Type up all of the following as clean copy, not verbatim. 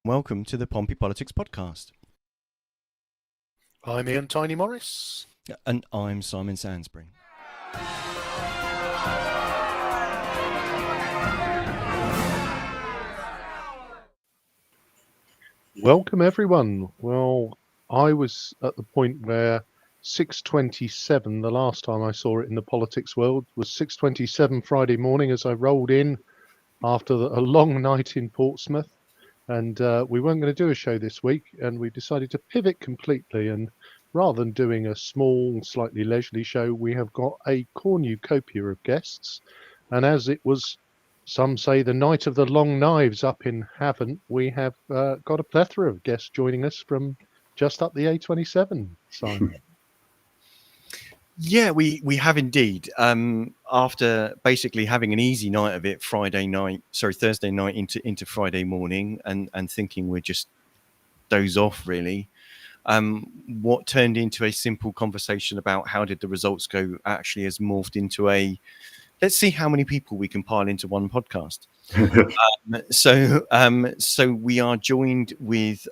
Welcome to the Pompey Politics Podcast. I'm Ian Tiny Morris. And I'm Simon Sansbury. Welcome, everyone. Well, I was at the point where 6:27, the last time I saw it in the politics world, was 6:27 Friday morning as I rolled in after a long night in Portsmouth. And we weren't going to do a show this week, and we decided to pivot completely. And rather than doing a small, slightly leisurely show, we have got a cornucopia of guests. And as it was, some say, the night of the long knives up in Havant, we have got a plethora of guests joining us from just up the A27, Simon. Yeah, we have indeed. After basically having an easy night of it Thursday night into Friday morning, and thinking we'd just doze off really. What turned into a simple conversation about how did the results go actually has morphed into let's see how many people we can pile into one podcast. So we are joined with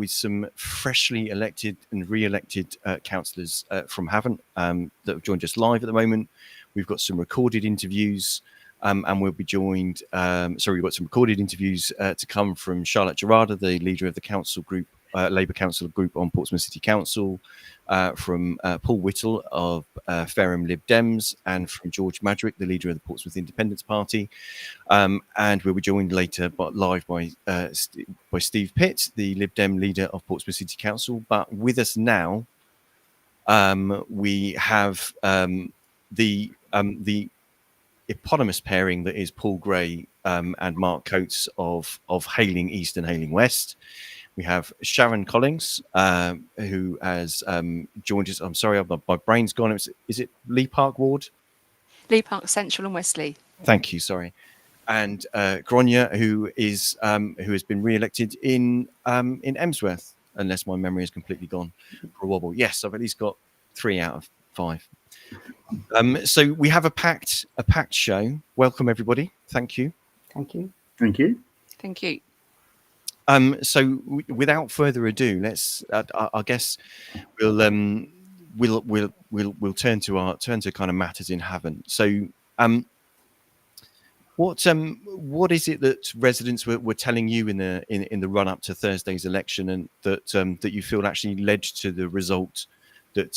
some freshly elected and re-elected councillors from Havant that have joined us live at the moment. We've got some recorded interviews, and we'll be joined. We've got some recorded interviews to come from Charlotte Gerada, the leader of the council group, Labour Council group on Portsmouth City Council, from Paul Whittle of Fareham Lib Dems, and from George Madgwick, the leader of the Portsmouth Independence Party. And we'll be joined later live by Steve Pitt, the Lib Dem leader of Portsmouth City Council. But with us now, we have the eponymous pairing that is Paul Gray and Mark Coates of Hayling East and Hayling West. We have Sharon Collings, who has joined us. I'm sorry, my brain's gone. Is it Leigh Park Ward? Leigh Park Central and Wesley. Thank you. Sorry. And Grainne, who has been re-elected in Emsworth, unless my memory is completely gone for a wobble. Yes, I've at least got 3 out of 5. So we have a packed show. Welcome everybody. Thank you. Thank you. Thank you. So without further ado, let's. I guess we'll turn to kind of matters in Havant. So, what is it that residents were telling you in the run up to Thursday's election, and that you feel actually led to the result that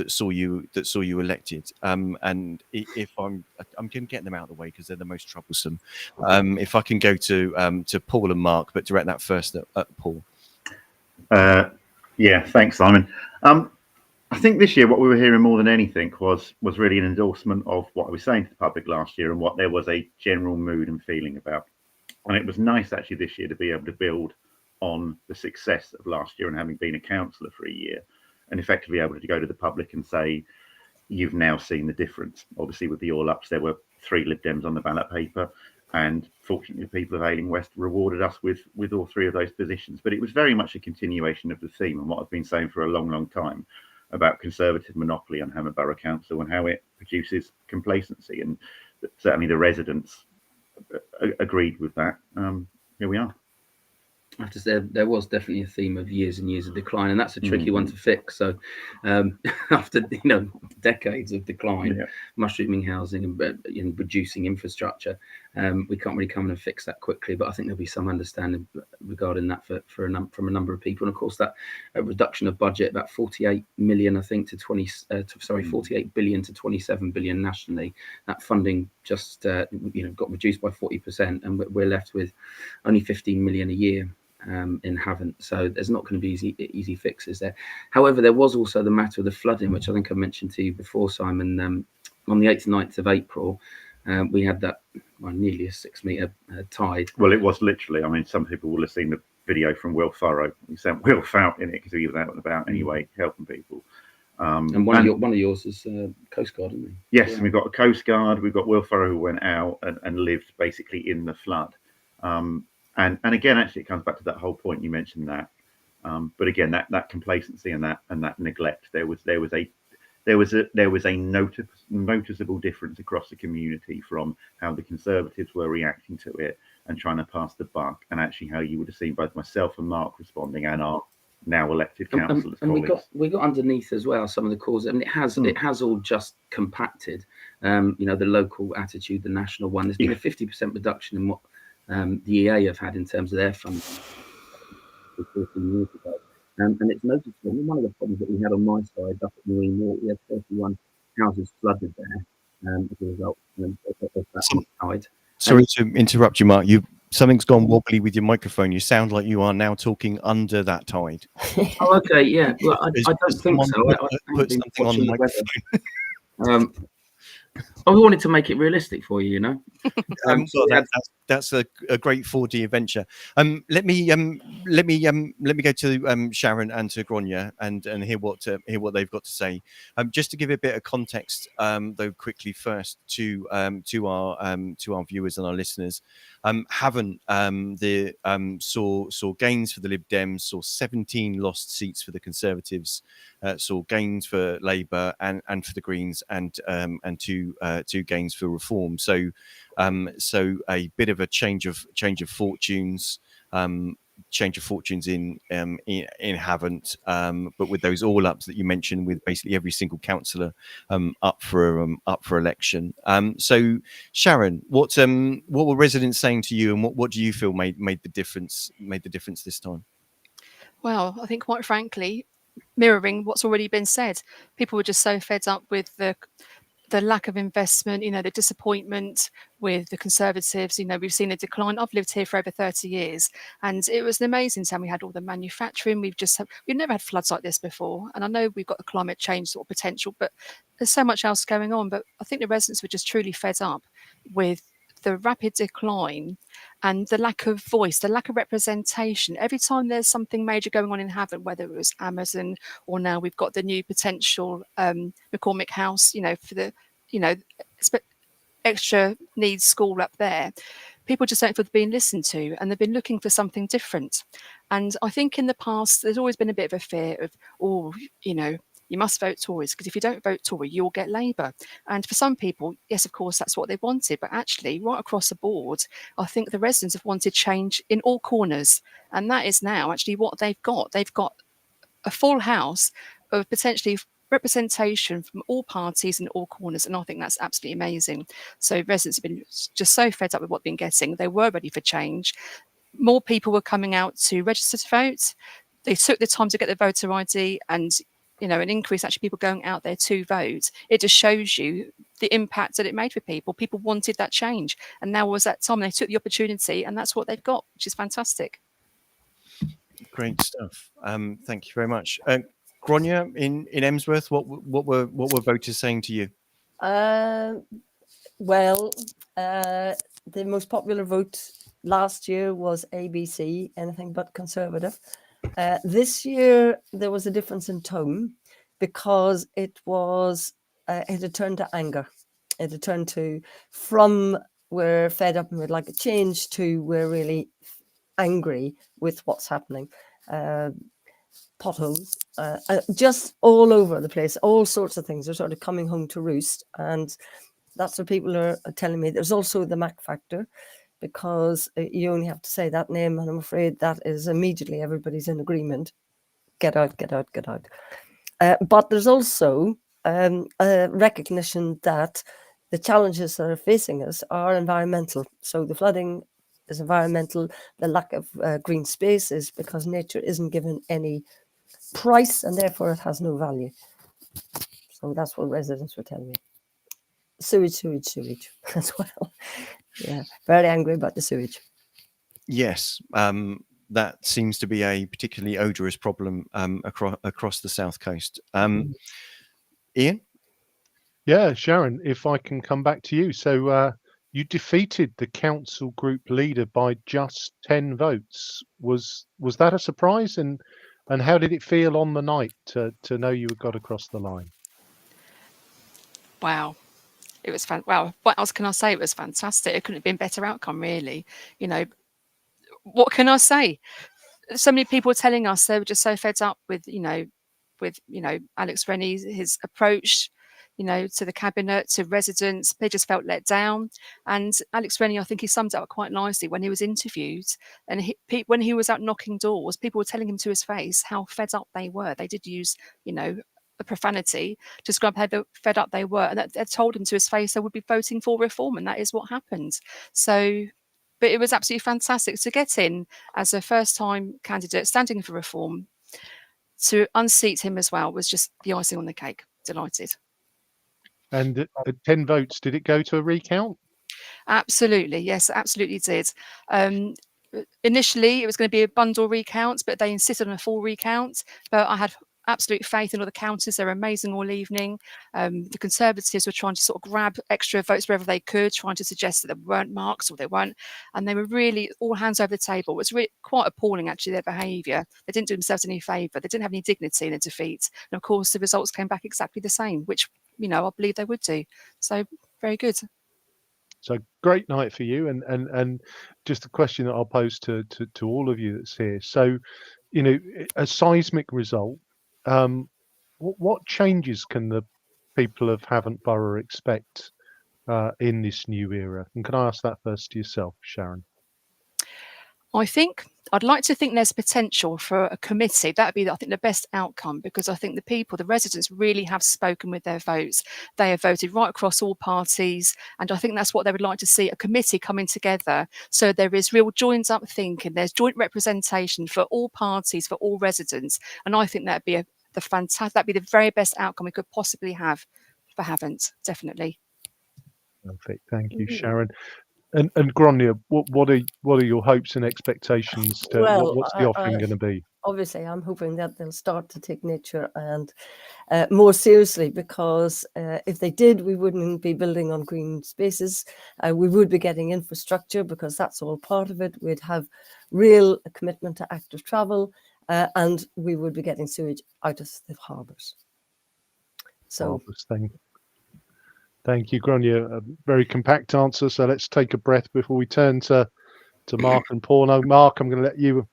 saw you elected? And if I'm going to get them out of the way because they're the most troublesome. If I can go to Paul and Mark, but direct that first at Paul. Yeah, thanks, Simon. I think this year what we were hearing more than anything was really an endorsement of what I was saying to the public last year and what there was a general mood and feeling about. And it was nice actually this year to be able to build on the success of last year and having been a councillor for a year, and effectively able to go to the public and say, you've now seen the difference. Obviously, with the all-ups, there were 3 Lib Dems on the ballot paper, and fortunately, the people of Hayling West rewarded us with all 3 of those positions. But it was very much a continuation of the theme and what I've been saying for a long, long time about Conservative monopoly on Havant Borough Council and how it produces complacency. And certainly the residents agreed with that. Here we are. I have to say there was definitely a theme of years and years of decline, and that's a tricky one to fix. So after decades of decline, mushrooming housing and reducing infrastructure, we can't really come in and fix that quickly. But I think there'll be some understanding regarding that from a number of people. And of course, that reduction of budget, about 48 million, I think, 48 billion to 27 billion nationally. That funding just got reduced by 40%, and we're left with only 15 million a year. In Havant, so there's not going to be easy fixes there. However, there was also the matter of the flooding, which I think I mentioned to you before, Simon. On the 8th and 9th of April, we had that nearly a 6-metre tide. Well, it was literally. I mean, some people will have seen the video from Will Furrow. We sent Will out in it because he was out and about anyway, helping people. And one of yours is Coast Guard, isn't he? Yes, yeah. And we've got a Coast Guard. We've got Will Furrow who went out and lived basically in the flood. And again, actually, it comes back to that whole point you mentioned that. But again, that complacency and that neglect, there was a noticeable difference across the community from how the Conservatives were reacting to it and trying to pass the buck, and actually how you would have seen both myself and Mark responding and our now elected councillors. And we got underneath as well some of the causes. I mean, it has all just compacted. You know, the local attitude, the national one. There's been a 50% reduction in what the EA have had in terms of their funding 14 years ago. And it's noticeable. One of the problems that we had on my side up at Marine Walk, we had 31 houses flooded there as a result of that tide. Sorry to interrupt you, Mark. Something's gone wobbly with your microphone. You sound like you are now talking under that tide. Oh, okay, yeah. Well, I don't think so. Put something on the microphone. I wanted to make it realistic for you, you know. That's a great 4D adventure. Let me go to Sharon and to Grainne and hear what they've got to say. Just to give a bit of context, though, quickly first to our viewers and our listeners. Havant saw gains for the Lib Dems, saw 17 lost seats for the Conservatives, saw gains for Labour and for the Greens, and two gains for Reform. So a bit of a change of fortunes. Change of fortunes in Havant, but with those all ups that you mentioned, with basically every single councillor up for election. So Sharon, what were residents saying to you, and what do you feel made the difference this time? Well, I think quite frankly, mirroring what's already been said, people were just so fed up with the lack of investment, you know, the disappointment with the Conservatives. You know, we've seen a decline. I've lived here for over 30 years, and it was an amazing time. We had all the manufacturing. We've never had floods like this before. And I know we've got the climate change sort of potential, but there's so much else going on. But I think the residents were just truly fed up with the rapid decline and the lack of voice, the lack of representation. Every time there's something major going on in Havant, whether it was Amazon or now we've got the new potential McCormick House, you know, for the, you know, extra needs school up there, people just don't feel being listened to, and they've been looking for something different. And I think in the past, there's always been a bit of a fear of, oh, you know, you must vote Tories, because if you don't vote Tory, you'll get Labour. And for some people, yes, of course, that's what they wanted. But actually, right across the board, I think the residents have wanted change in all corners. And that is now actually what they've got. They've got a full house of potentially representation from all parties in all corners. And I think that's absolutely amazing. So residents have been just so fed up with what they've been getting. They were ready for change. More people were coming out to register to vote. They took the time to get their voter ID, and you know, an increase actually people going out there to vote. It just shows you the impact that it made for people. People wanted that change, and now was that time. They took the opportunity, and that's what they've got, which is fantastic. Great stuff. Thank you very much. Grainne, in Emsworth, what were voters saying to you? Well, the most popular vote last year was ABC, anything but Conservative. This year there was a difference in tone, because it had turned to anger. It had turned to, from we're fed up and we'd like a change, to we're really angry with what's happening. Potholes, just all over the place, all sorts of things are sort of coming home to roost, and that's what people are telling me. There's also the Mac factor, because you only have to say that name, and I'm afraid that is immediately everybody's in agreement. Get out, get out, get out. But there's also a recognition that the challenges that are facing us are environmental. So the flooding is environmental. The lack of green space is because nature isn't given any price, and therefore it has no value. So that's what residents were telling me. Sewage as well. Yeah, very angry about the sewage. Yes, that seems to be a particularly odorous problem across the South Coast. Ian? Yeah, Sharon, if I can come back to you. So you defeated the council group leader by just 10 votes. Was that a surprise? And how did it feel on the night to know you had got across the line? Wow. It was wow. What else can I say? It was fantastic. It couldn't have been a better outcome, really. You know, what can I say? So many people were telling us they were just so fed up with, Alex Rennie's his approach. to the cabinet, to residents. They just felt let down. And Alex Rennie, I think he summed it up quite nicely when he was interviewed. And when he was out knocking doors, people were telling him to his face how fed up they were. They did use, a profanity to describe how fed up they were. And that they told him to his face they would be voting for reform. And that is what happened. So, but it was absolutely fantastic to get in as a first-time candidate standing for reform. To unseat him as well was just the icing on the cake. Delighted. And at 10 votes, did it go to a recount? Absolutely. Yes, absolutely did. Initially, it was going to be a bundle recount, but they insisted on a full recount. But I had absolute faith in all the counters. They're amazing all evening. The Conservatives were trying to sort of grab extra votes wherever they could, trying to suggest that there weren't marks or they weren't. And they were really all hands over the table. It was really quite appalling, actually, their behaviour. They didn't do themselves any favour. They didn't have any dignity in a defeat. And of course, the results came back exactly the same, which, I believe they would do. So very good. So great night for you, and just a question that I'll pose to all of you that's here. So, a seismic result. What changes can the people of Havant Borough expect in this new era? And can I ask that first to yourself, Sharon? I'd like to think there's potential for a committee. That would be, I think, the best outcome, because I think the residents really have spoken with their votes. They have voted right across all parties. And I think that's what they would like to see, a committee coming together. So there is real joined up thinking. There's joint representation for all parties, for all residents. And I think that'd be that'd be the very best outcome we could possibly have for Havant, definitely. Perfect. Thank you, Sharon. And Grainne, what are your hopes and expectations? What's the offering going to be? Obviously, I'm hoping that they'll start to take nature and more seriously, because if they did, we wouldn't be building on green spaces. We would be getting infrastructure, because that's all part of it. We'd have real commitment to active travel, and we would be getting sewage out of the harbours. So, Thank you, Grainne. A very compact answer. So let's take a breath before we turn to Mark and Paul. Now, Mark, I'm going to let you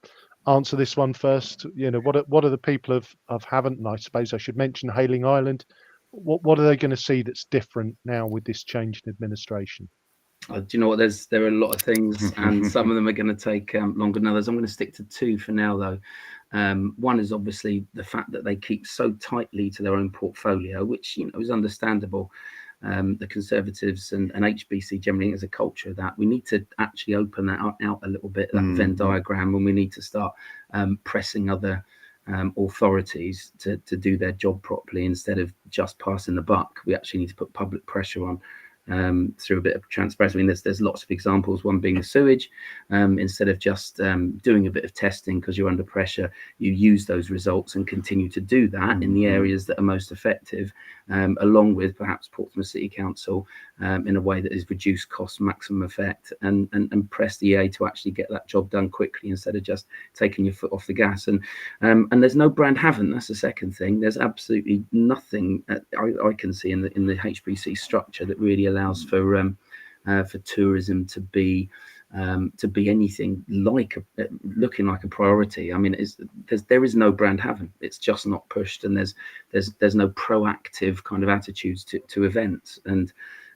answer this one first. What are the people of Havant, and I suppose I should mention Hayling Island, what are they going to see that's different now with this change in administration? Do you know what? There are a lot of things, and some of them are going to take longer than others. I'm going to stick to two for now, though. One is obviously the fact that they keep so tightly to their own portfolio, which is understandable. The Conservatives and HBC generally as a culture, that we need to actually open that out a little bit, that Venn diagram, and we need to start pressing other authorities to do their job properly instead of just passing the buck. We actually need to put public pressure on through a bit of transparency. I mean, there's lots of examples, one being the sewage. Instead of just doing a bit of testing because you're under pressure, you use those results and continue to do that in the areas that are most effective, along with perhaps Portsmouth City Council, in a way that is reduced cost, maximum effect, and press the EA to actually get that job done quickly instead of just taking your foot off the gas. And there's no brand Havant. That's the second thing. There's absolutely nothing I can see in the HBC structure that really allows for tourism to be anything like looking like a priority. I mean, there is no brand Havant. It's just not pushed, and there's no proactive kind of attitudes to events. And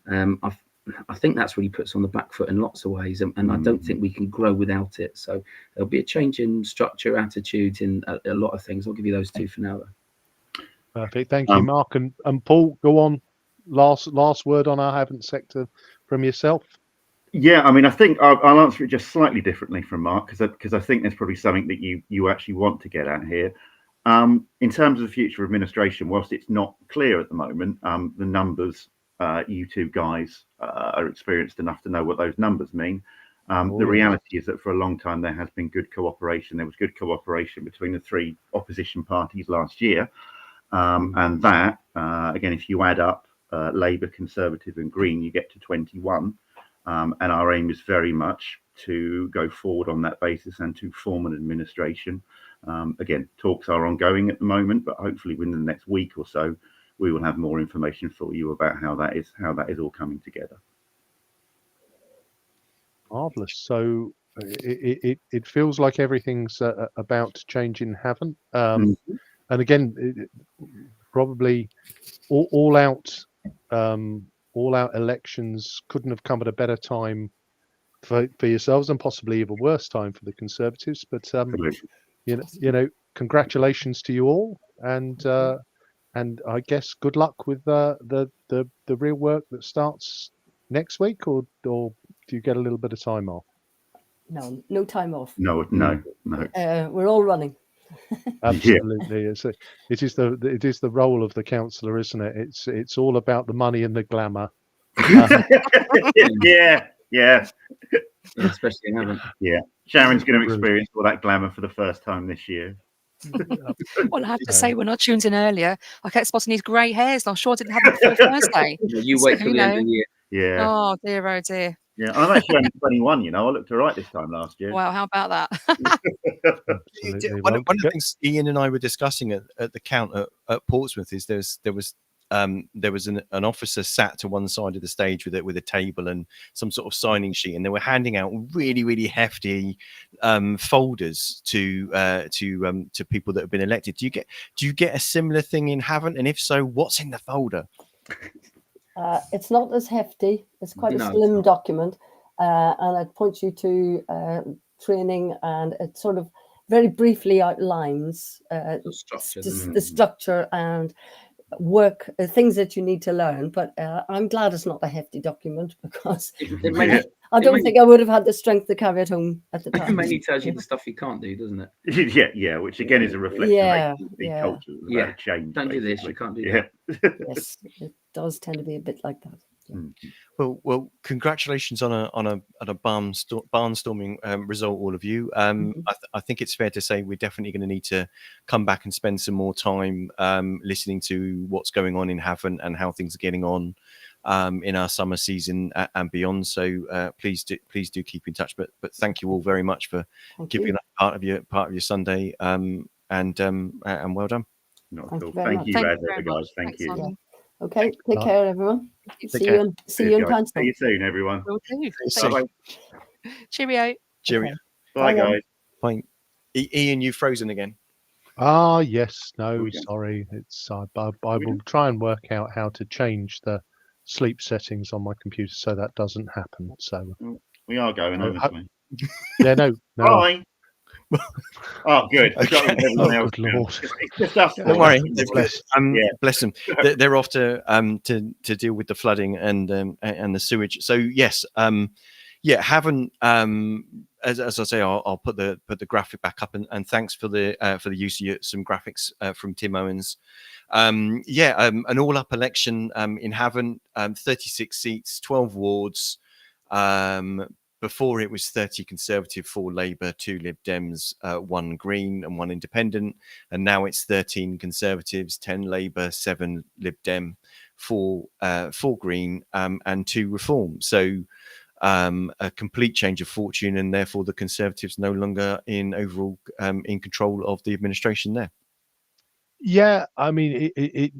I think that's really puts on the back foot in lots of ways, and I don't think we can grow without it. So there'll be a change in structure, attitude, in a lot of things. I'll give you those two for now, though. Perfect. Thank you, Mark. And Paul, go on. Last word on our Havant sector from yourself. Yeah, I mean, I think I'll answer it just slightly differently from Mark, because I think there's probably something that you actually want to get at here. In terms of the future of administration, whilst it's not clear at the moment, the numbers, you two guys are experienced enough to know what those numbers mean. The reality is that for a long time there has been good cooperation. There was good cooperation between the three opposition parties last year. And that, again, if you add up Labour, Conservative and Green, you get to 21. And our aim is very much to go forward on that basis and to form an administration. Again, talks are ongoing at the moment, but hopefully within the next week or so, we will have more information for you about how that is all coming together. Marvellous. So it feels like everything's about to change in Havant. And again, probably all out all-out elections couldn't have come at a better time for yourselves, and possibly even worse time for the Conservatives. But Absolutely. you know, congratulations to you all, and I guess good luck with the real work that starts next week, or do you get a little bit of time off? No time off. No. We're all running. Absolutely, it is the role of the councillor, isn't it? It's all about the money and the glamour. Yeah. Especially in Havant. Yeah. Sharon's going to experience all that glamour for the first time this year. Well, I have to say, when I tuned in earlier, I kept spotting his grey hairs, and I'm sure I didn't have them before Thursday. You wait till the end of the year. Yeah. Oh dear, oh dear. Yeah. And I'm actually only 21. You know, I looked all right this time last year. Wow, how about that? Absolutely. One of the things Ian and I were discussing at the count at Portsmouth is there was an officer sat to one side of the stage with a table and some sort of signing sheet, and they were handing out really hefty folders to people that have been elected. Do you get a similar thing in Havant, and if so, what's in the folder? It's not as hefty. It's quite a slim document, and it points you to training, and it sort of very briefly outlines the structure and work, things that you need to learn. But I'm glad it's not a hefty document, because I don't think I would have had the strength to carry it home at the time. It mainly tells you the stuff you can't do, doesn't it? Yeah, which again is a reflection of the culture. Yeah, change. Don't do this, you can't do that. Yes, it does tend to be a bit like that. Well, congratulations on a barnstorming result, all of you. I think it's fair to say we're definitely going to need to come back and spend some more time listening to what's going on in Havant and how things are getting on in our summer season and beyond. So please do keep in touch. But thank you all very much for giving up part of your Sunday. And well done. Thank you, guys. Thank you. Yeah. Okay, take care, everyone. See you in See you soon, everyone. Bye. Cheerio. Cheerio. Bye, guys. Bye. Ian, you've frozen again. Yes. No, sorry. It's I will try and work out how to change the sleep settings on my computer so that doesn't happen. So we are going, honestly. Yeah, no. Bye. Oh, good. Okay. Good Lord. It's just us. Don't worry. Bless them. They're off to deal with the flooding and the sewage. So yes, haven't as I say, I'll put the graphic back up, and thanks for the use of some graphics from Tim Owens. An all-up election in Havant, 36 seats, 12 wards. Before it was 30 Conservative, 4 Labour, 2 Lib Dems, 1 Green and 1 Independent. And now it's 13 Conservatives, 10 Labour, 7 Lib Dem, 4 Green and 2 Reform. So a complete change of fortune, and therefore the Conservatives no longer in control of the administration there. Yeah, I mean, it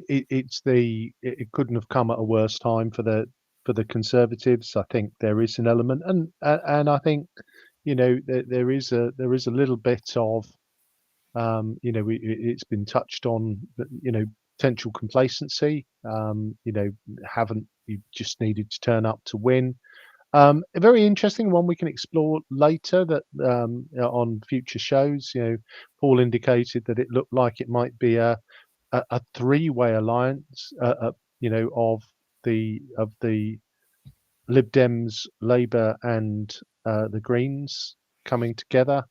couldn't have come at a worse time for the Conservatives. I think there is an element, and I think there is a little bit of it's been touched on, potential complacency. You just needed to turn up to win. A very interesting one we can explore later that on future shows. Paul indicated that it looked like it might be a three-way alliance of the Lib Dems, Labour and the Greens coming together.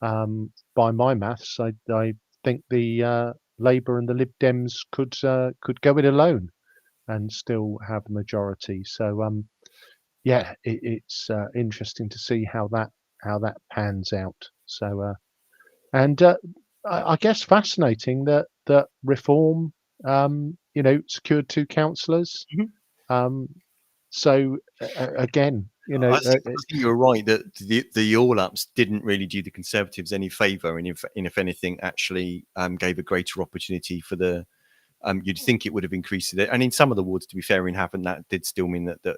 By my maths, I think the Labour and the Lib Dems could go it alone and still have a majority. So it's interesting to see how that pans out. So I guess fascinating that Reform secured 2 councillors. So again, I think you're right that the all-ups didn't really do the Conservatives any favour, and if anything, actually gave a greater opportunity for the. You'd think it would have increased it, and in some of the wards, to be fair, in Havant, that did still mean that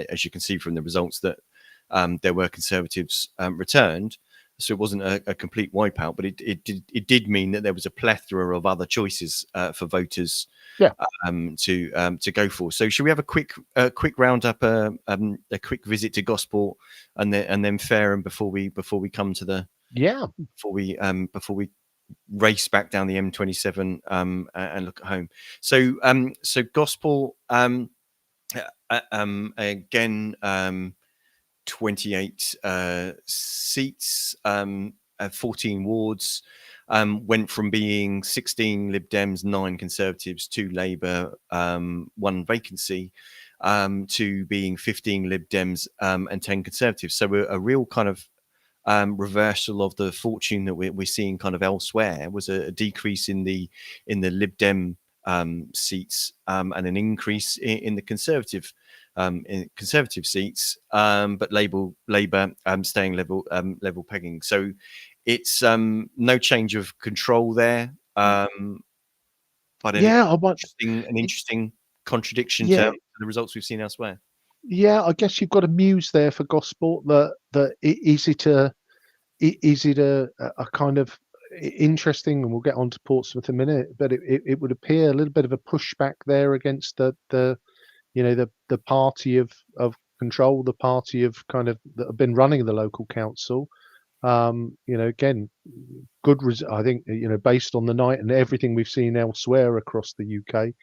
as you can see from the results, that there were Conservatives returned. So it wasn't a complete wipeout, but it did mean that there was a plethora of other choices for voters to go for. So should we have a quick roundup, a quick visit to Gosport, and then Fareham before we come to the before we race back down the M27 and look at home. So Gosport again, 28 seats, 14 wards. Went from being 16 Lib Dems, 9 Conservatives, 2 Labour, 1 vacancy, to being 15 Lib Dems and 10 Conservatives. So a real kind of reversal of the fortune that we're seeing kind of elsewhere. Was a decrease in the Lib Dem seats and an increase in the Conservative seats, but Labour staying level pegging. So it's no change of control there, but an interesting contradiction to the results we've seen elsewhere. Yeah, I guess you've got a muse there for Gosport. That is it a kind of interesting, and we'll get on to Portsmouth in a minute, but it would appear a little bit of a pushback there against the party of control, the party of kind of that have been running the local council. Again, I think, based on the night and everything we've seen elsewhere across the UK,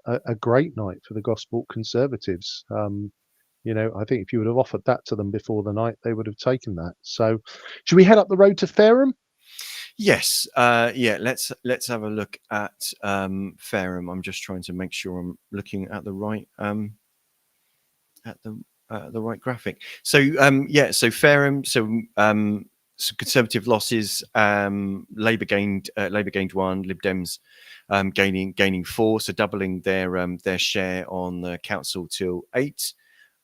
a great night for the Gosport Conservatives. I think if you would have offered that to them before the night, they would have taken that. So should we head up the road to Fareham? Yes. Let's have a look at Fareham. I'm just trying to make sure I'm looking at the right right graphic. So so Fareham, some Conservative losses, Labour gained 1, Lib Dems gaining 4, so doubling their share on the council till 8.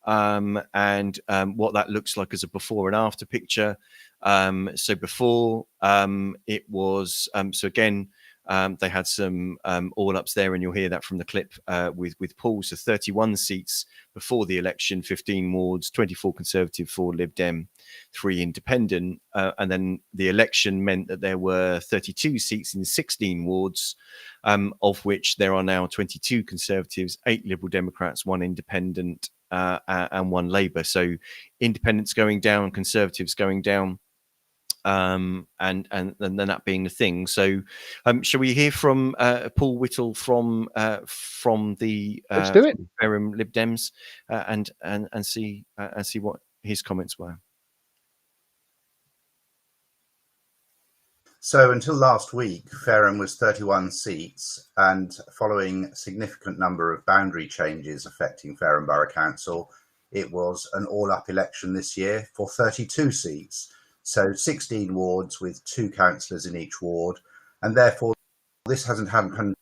And what that looks like as a before and after picture. So before, it was so again, they had some all ups there, and you'll hear that from the clip with Paul. So 31 seats before the election, 15 wards, 24 Conservative, 4 Lib Dem, 3 Independent, and then the election meant that there were 32 seats in 16 wards, of which there are now 22 Conservatives, 8 Liberal Democrats, 1 Independent, and 1 Labour. So Independents going down, Conservatives going down. And then that being the thing. So, shall we hear from Paul Whittle from the Fareham Lib Dems and see what his comments were? So until last week, Fareham was 31 seats, and following a significant number of boundary changes affecting Fareham Borough Council, it was an all-up election this year for 32 seats. So 16 wards with 2 councillors in each ward, and therefore this hasn't happened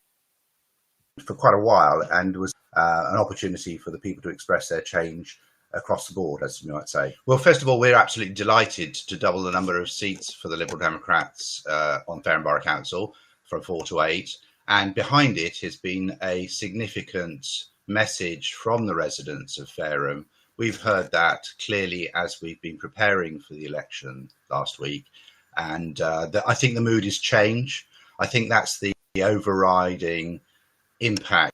for quite a while, and was an opportunity for the people to express their change across the board, as you might say. Well, first of all, we're absolutely delighted to double the number of seats for the Liberal Democrats on Fareham Borough Council from 4 to 8, and behind it has been a significant message from the residents of Fareham. We've heard that clearly as we've been preparing for the election last week, and I think the mood is change. I think that's the overriding impact.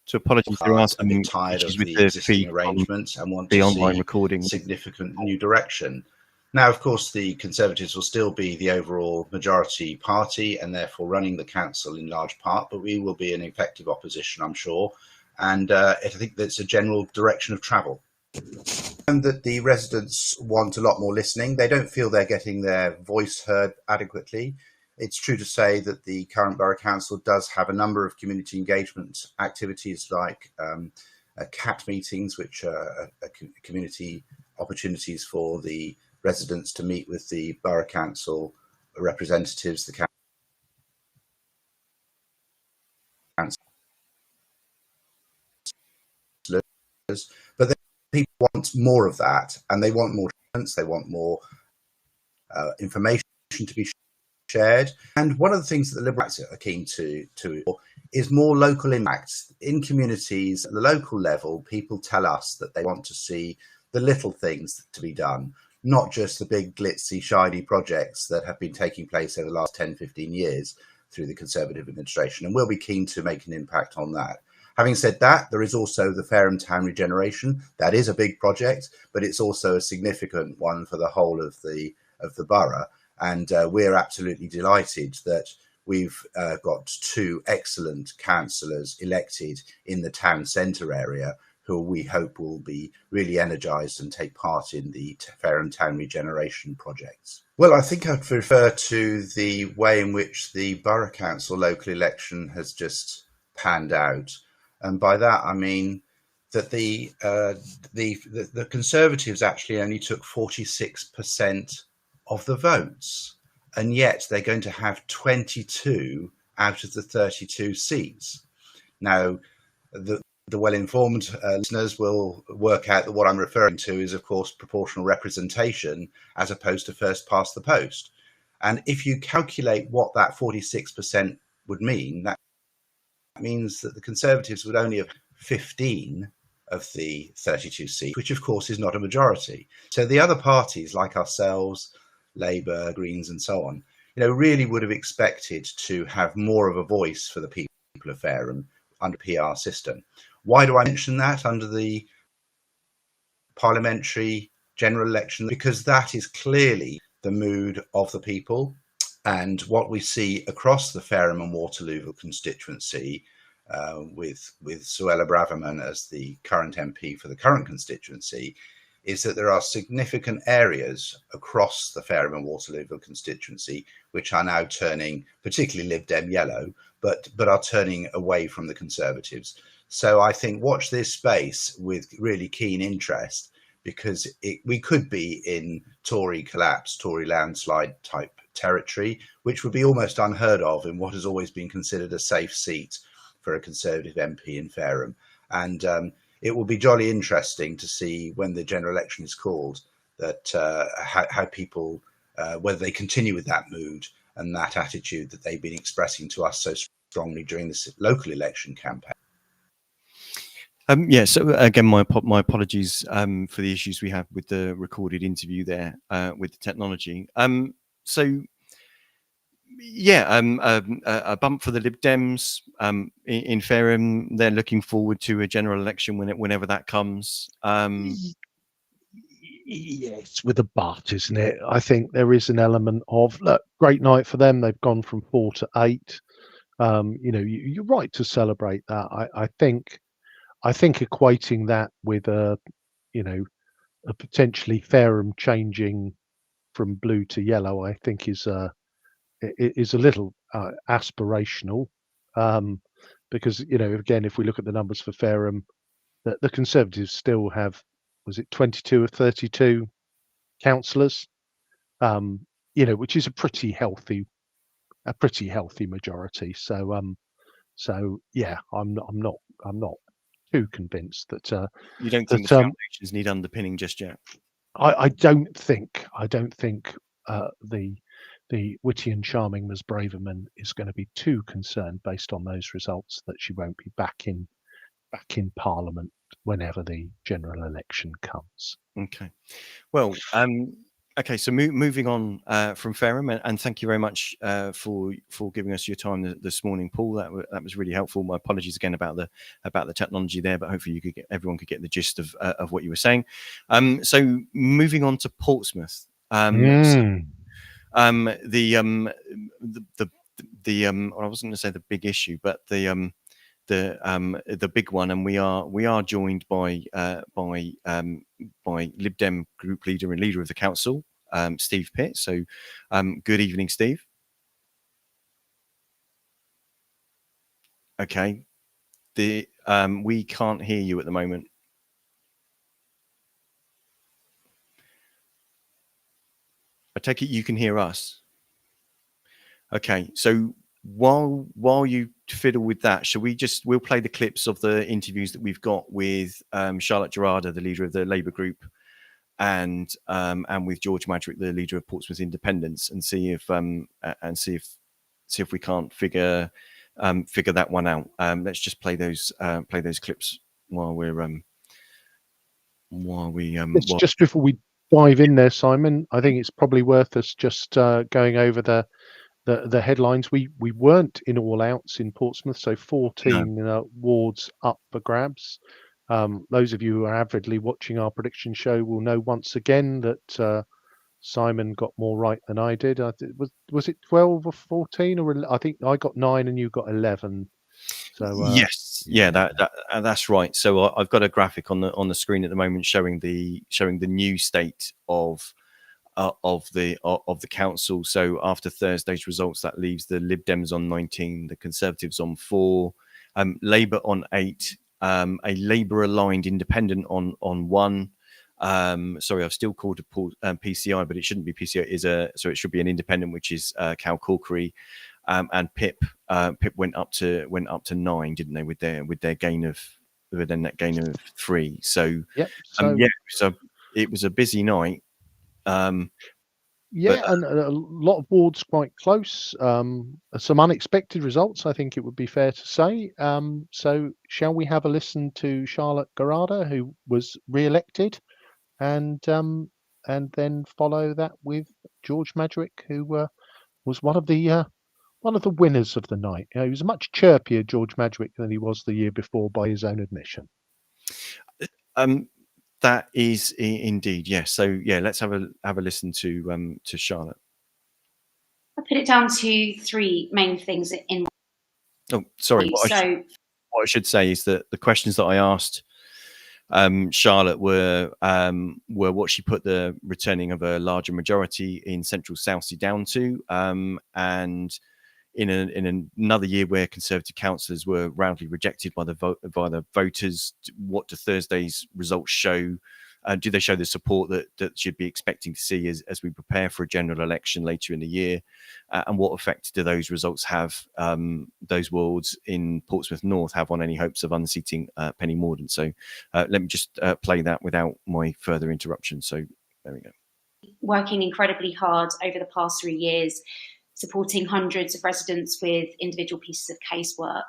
So apologies, there are some tired of issues with the the existing feed arrangements and want the to online see recording. significant new direction. Now, of course, the Conservatives will still be the overall majority party and therefore running the council in large part, but we will be an effective opposition, I'm sure. And I think that's a general direction of travel. And that the residents want a lot more listening. They don't feel they're getting their voice heard adequately. It's true to say that the current Borough Council does have a number of community engagement activities like CAT meetings, which are community opportunities for the residents to meet with the Borough Council representatives, the councillors. But people want more of that, and they want more trends, they want more information to be shared. And one of the things that the Liberals are keen to is more local impacts in communities at the local level. People tell us that they want to see the little things to be done, not just the big glitzy shiny projects that have been taking place over the last 10-15 years. through the Conservative administration, and we'll be keen to make an impact on that. Having said that, there is also the Fareham town regeneration. That is a big project, but it's also a significant one for the whole of the borough. And we're absolutely delighted that we've got two excellent councillors elected in the town centre area who we hope will be really energised and take part in the Fareham town regeneration projects. Well, I think I'd refer to the way in which the Borough Council local election has just panned out. And by that, I mean that the Conservatives actually only took 46% of the votes, and yet they're going to have 22 out of the 32 seats. Now, the well-informed listeners will work out that what I'm referring to is, of course, proportional representation as opposed to first past the post. And if you calculate what that 46% would mean, that means that the Conservatives would only have 15 of the 32 seats, which of course is not a majority. So the other parties like ourselves, Labour, Greens and so on, really would have expected to have more of a voice for the people of Fareham under PR system. Why do I mention that under the parliamentary general election? Because that is clearly the mood of the people. And what we see across the Fareham and Waterlooville constituency, with Suella Braverman as the current MP for the current constituency, is that there are significant areas across the Fareham and Waterlooville constituency which are now turning, particularly Lib Dem yellow, but are turning away from the Conservatives. So I think watch this space with really keen interest, because we could be in Tory collapse, Tory landslide type territory, which would be almost unheard of in what has always been considered a safe seat for a Conservative MP in Fareham. And it will be jolly interesting to see when the general election is called that how people, whether they continue with that mood and that attitude that they've been expressing to us so strongly during this local election campaign. Yeah, so again, my apologies for the issues we had with the recorded interview there with the technology. So, yeah, a bump for the Lib Dems in Fareham. They're looking forward to a general election whenever that comes. Yes, with a but, isn't it? I think there is an element of, look, great night for them. They've gone from 4 to 8. You're right to celebrate that. I think equating that with a potentially Fareham changing from blue to yellow, I think is a little aspirational, because again, if we look at the numbers for Fareham, the Conservatives still have, was it 22 or 32 councillors, which is a pretty healthy majority. So yeah, I'm not too convinced that you don't think the foundations need underpinning just yet. I don't think the witty and charming Ms. Braverman is going to be too concerned based on those results that she won't be back in Parliament whenever the general election comes. Okay, well, okay, so moving on from Fareham, and thank you very much for giving us your time this morning, Paul. That was really helpful. My apologies again about the technology there, but hopefully everyone could get the gist of what you were saying. So moving on to Portsmouth. I wasn't going to say the big issue, but the big one, and we are joined by Lib Dem group leader and leader of the council, Steve Pitt. So good evening, Steve. Okay, we can't hear you at the moment. I take it you can hear us. Okay, so while you fiddle with that, we'll play the clips of the interviews that we've got with Charlotte Gerada, the leader of the Labour group, and with George Madgwick, the leader of Portsmouth Independents, and see if we can't figure that one out. Let's just play those clips while just before we dive in there, Simon, I think it's probably worth us just going over the the headlines. We weren't in all outs in Portsmouth, so 14 wards up for grabs. Those of you who are avidly watching our prediction show will know once again that Simon got more right than I did. Was it 12 or 14, or I think I got 9 and you got 11. So yes, that's right. So I've got a graphic on the screen at the moment showing the new state of the council. So after Thursday's results, that leaves the Lib Dems on 19, the Conservatives on 4, Labour on 8, a Labour-aligned independent on 1. Sorry, I've still called it PCI, but it shouldn't be PCI. So it should be an independent, which is Cllr. And Pitt went up to 9, didn't they, with their gain of net gain of 3. So so it was a busy night. And a lot of wards quite close. Some unexpected results, I think it would be fair to say. So shall we have a listen to Charlotte Gerada, who was re-elected, and then follow that with George Madgwick, who was one of the winners of the night. He was much chirpier, George Madgwick, than he was the year before, by his own admission. That is indeed, yes. So let's have a listen to Charlotte. I put it down to 3 main things in. Oh, sorry. What I should say is that the questions that I asked Charlotte were what she put the returning of a larger majority in Central Southsea down to, and in another year where Conservative councillors were roundly rejected by the voters. What do Thursday's results show? Do they show the support that should be expecting to see as we prepare for a general election later in the year? And what effect do those results have, those wards in Portsmouth North have on any hopes of unseating Penny Mordaunt? So let me just play that without my further interruption. So there we go. Working incredibly hard over the past 3 years, supporting hundreds of residents with individual pieces of casework.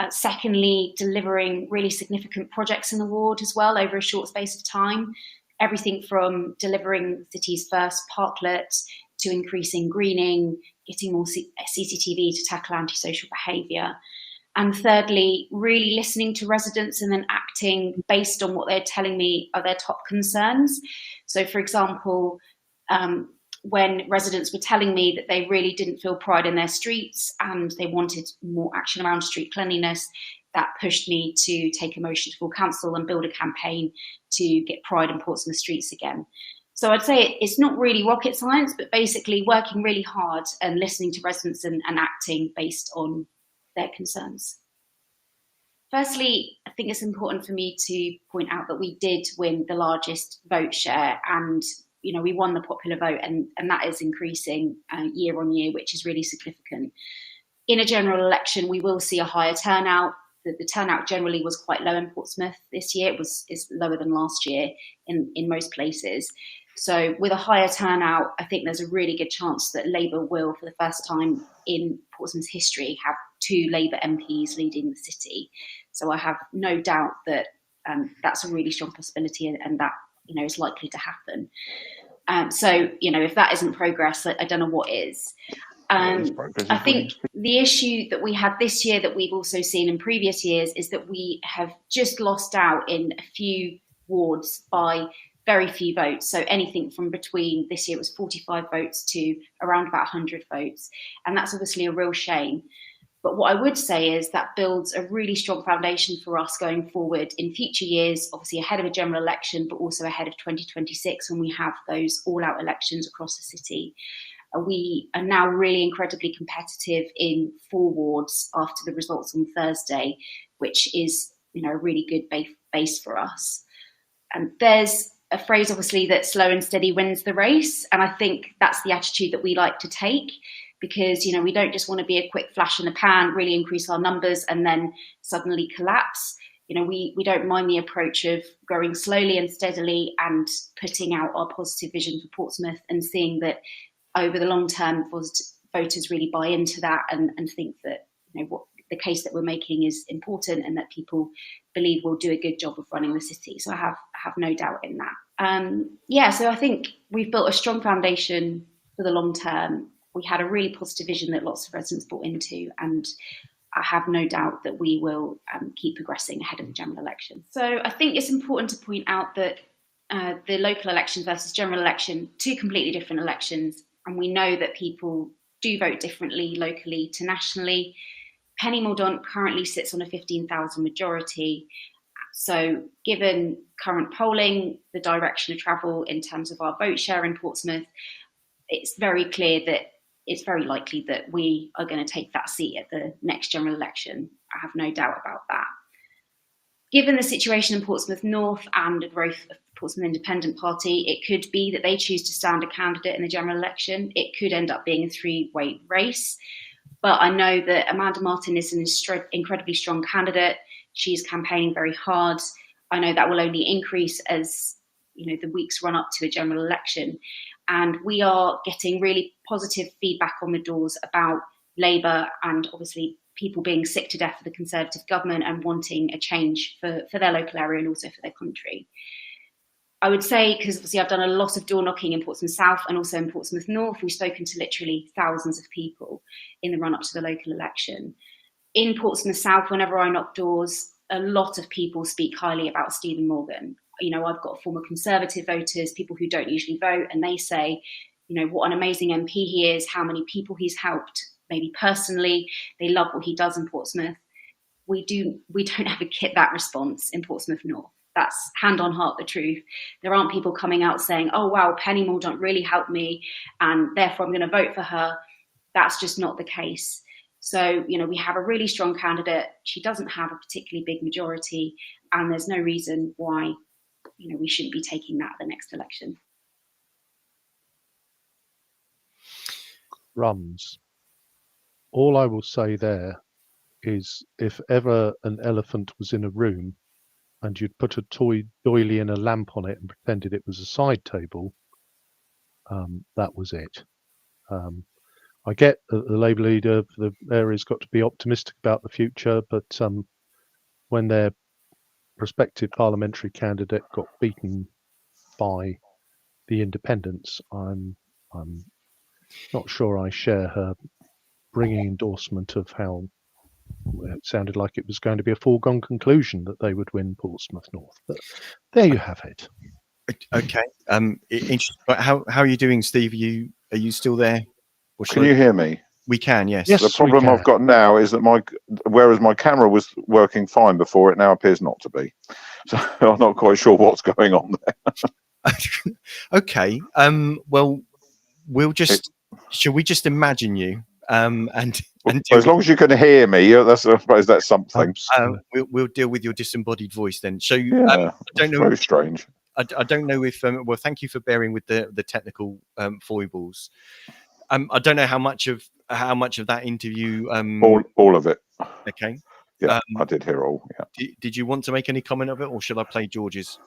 Secondly, delivering really significant projects in the ward as well over a short space of time. Everything from delivering the city's first parklet to increasing greening, getting more CCTV to tackle antisocial behaviour. And thirdly, really listening to residents and then acting based on what they're telling me are their top concerns. So, for example, when residents were telling me that they really didn't feel pride in their streets and they wanted more action around street cleanliness, that pushed me to take a motion to full council and build a campaign to get pride in Portsmouth streets again. So I'd say it's not really rocket science, but basically working really hard and listening to residents and acting based on their concerns. Firstly, I think it's important for me to point out that we did win the largest vote share, and we won the popular vote, and that is increasing year on year, which is really significant. In a general election, we will see a higher turnout. The turnout generally was quite low in Portsmouth this year. It's lower than last year in most places. So with a higher turnout, I think there's a really good chance that Labour will, for the first time in Portsmouth's history, have 2 Labour MPs leading the city. So I have no doubt that that's a really strong possibility, and that is likely to happen. So if that isn't progress, I don't know what is. I think the issue that we had this year that we've also seen in previous years is that we have just lost out in a few wards by very few votes. So anything from between, this year it was 45 votes to around about 100 votes. And that's obviously a real shame. But what I would say is that builds a really strong foundation for us going forward in future years, obviously ahead of a general election, but also ahead of 2026 when we have those all-out elections across the city. We are now really incredibly competitive in 4 wards after the results on Thursday, which is a really good base for us. And there's a phrase, obviously, that slow and steady wins the race. And I think that's the attitude that we like to take, because, we don't just want to be a quick flash in the pan, really increase our numbers and then suddenly collapse. We don't mind the approach of growing slowly and steadily and putting out our positive vision for Portsmouth and seeing that over the long term, voters really buy into that and think that, what the case that we're making is important and that people believe we'll do a good job of running the city. So I have no doubt in that. So I think we've built a strong foundation for the long term. we had a really positive vision that lots of residents bought into, and I have no doubt that we will keep progressing ahead of the general election. So I think it's important to point out that the local election versus general election, two completely different elections, and we know that people do vote differently locally to nationally. Penny Mordaunt currently sits on a 15,000 majority. So given current polling, the direction of travel in terms of our vote share in Portsmouth, it's very clear that it's very likely that we are going to take that seat at the next general election. I have no doubt about that. Given the situation in Portsmouth North and the growth of the Portsmouth Independent Party, it could be that they choose to stand a candidate in the general election. It could end up being a three-way race. But I know that Amanda Martin is an incredibly strong candidate. She's campaigning very hard. I know that will only increase as the weeks run up to a general election. And we are getting really positive feedback on the doors about Labour and obviously people being sick to death of the Conservative government and wanting a change for their local area and also for their country. I would say, because obviously I've done a lot of door knocking in Portsmouth South and also in Portsmouth North, we've spoken to literally thousands of people in the run up to the local election. In Portsmouth South, whenever I knock doors, a lot of people speak highly about Stephen Morgan. I've got former Conservative voters, people who don't usually vote, and they say, what an amazing MP he is, how many people he's helped, maybe personally. They love what he does in Portsmouth. We don't ever get that response in Portsmouth North. That's hand on heart the truth. There aren't people coming out saying, oh, wow, Penny Mordaunt really helped me and therefore I'm going to vote for her. That's just not the case. So, we have a really strong candidate. She doesn't have a particularly big majority and there's no reason why, we shouldn't be taking that at the next election. Rums. All I will say there is if ever an elephant was in a room and you'd put a toy doily and a lamp on it and pretended it was a side table, that was it. I get that the Labour leader for the area's got to be optimistic about the future, but when their prospective parliamentary candidate got beaten by the independents, I'm not sure I share her bringing endorsement of how it sounded like it was going to be a foregone conclusion that they would win Portsmouth North. But there you have it. Okay. Interesting. How are you doing, Steve? Are you still there? Can you hear me? We can, yes. Yes, the problem I've got now is that whereas my camera was working fine before, it now appears not to be. So I'm not quite sure what's going on there. Okay. Well, shall we just imagine you? And as long as you can hear me, I suppose that's something. We'll deal with your disembodied voice then. So yeah, I don't know. Very strange. I don't know if. Well, thank you for bearing with the technical foibles. I don't know how much of that interview. All of it. Okay. Yeah, I did hear all. Yeah. Did you want to make any comment of it, or should I play George's?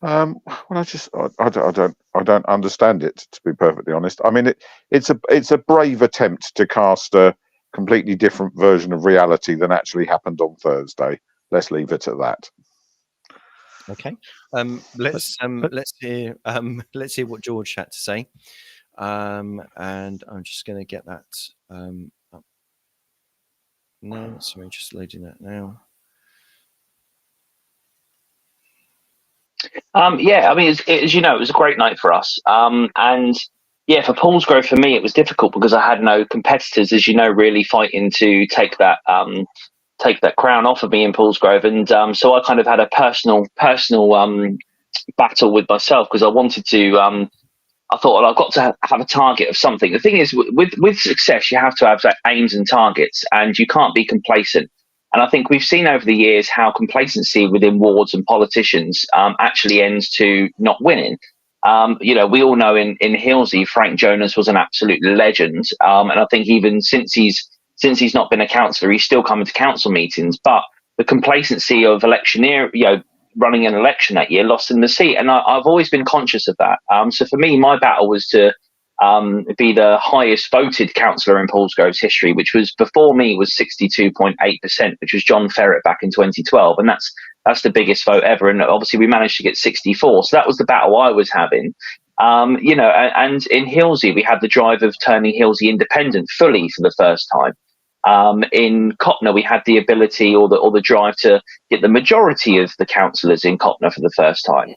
Well, I don't understand it, to be perfectly honest. I mean, it's a brave attempt to cast a completely different version of reality than actually happened on Thursday. Let's leave it at that. Okay. Let's hear what George had to say. And I'm just going to get that up. No, sorry, just loading that now. Yeah, I mean, as you know, it was a great night for us. And yeah, for Paulsgrove, for me, it was difficult because I had no competitors, as you know, really fighting to take that crown off of me in Paulsgrove. And so I kind of had a personal battle with myself because I wanted to. I thought, well, I've got to have a target of something. The thing is, with success, you have to have aims and targets, and you can't be complacent. And I think we've seen over the years how complacency within wards and politicians actually ends to not winning. We all know in Hilsey, Frank Jonas was an absolute legend. And I think even since he's not been a councillor, he's still coming to council meetings. But the complacency of running an election that year lost him the seat. And I've always been conscious of that. So for me, my battle was to be the highest voted councillor in Paulsgrove's history, which was before me was 62.8%, which was John Ferret back in 2012. And that's the biggest vote ever. And obviously we managed to get 64. So that was the battle I was having. And in Hilsey, we had the drive of turning Hilsey independent fully for the first time. In Cotner, we had the ability or the drive to get the majority of the councillors in Cotner for the first time.